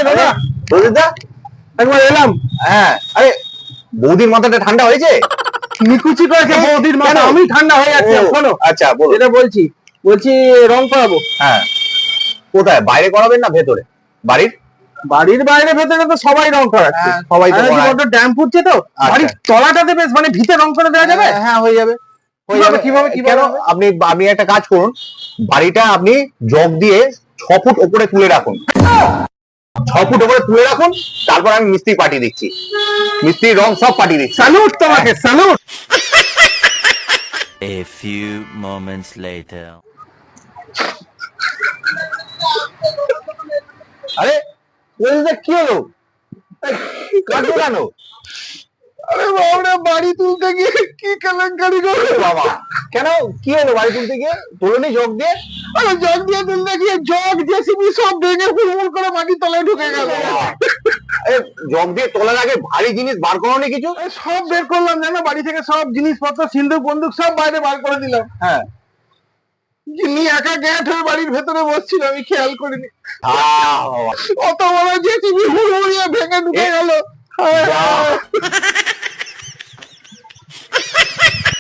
দাদা রোজিদা একবার এলাম। হ্যাঁ, আরে বৌদির মাথাটা ঠান্ডা হয়েছে? নিকুচি করেছে বৌদির মাথা, আমি ঠান্ডা হয়ে যাচ্ছে। শোনো, আচ্ছা বলো। যেটা বলছি রং করাবো। হ্যাঁ, কোথায়, বাইরে করাবেন না ভেতরে? বাড়ির বাড়ির বাইরে ভেতরে তো সবাই রং করাচ্ছে। সবাই তো করায়। বড় ড্যাম ফুটছে তো, বাড়ির তলাটাতে বেশ মানে ভিতে রং করে দেওয়া যাবে। হ্যাঁ হয়ে যাবে। কিভাবে কেন, আপনি একটা কাজ করুন, বাড়িটা আপনি জগ দিয়ে 6 ফুট উপরে তুলে রাখুন, 6 ফুট উপরে তুলে রাখুন, তারপর আমি মিস্ত্রি পাঠিয়ে দিচ্ছি, মিস্ত্রি রং সব পাঠিয়ে দিচ্ছি। স্যালুট তোমাকে, salute. A few moments later. আরে রোজিদা কি হলো, কাটবো কেন? আরে বাবা, বাড়ি তুলতে গিয়ে কি কেলেঙ্কারি করলো বাবা। কেন, কি হলো বাড়ি তুলতে গিয়ে? তোলনি জগ দিয়ে? আরে জগ দিয়ে তুলতে গিয়ে জগ জেসিবি সব ভেঙে ফুলমুল করে মাটির তলায় ঢুকে গেল। জগ দিয়ে তোলার আগে ভারী জিনিস বার করোনি কিছু? সব বের করলাম জানো, বাড়ি থেকে সব জিনিসপত্র, সিন্দুক বন্দুক সব বাইরে বার করে দিলাম। হ্যাঁ, যিনি একা গ্যাট হয়ে বাড়ির ভেতরে বসছিল, আমি খেয়াল করিনি। বাবা। অত বড় জেসিবি হুড়মুড়িয়ে ভেঙে ঢুকে গেল। বাহ।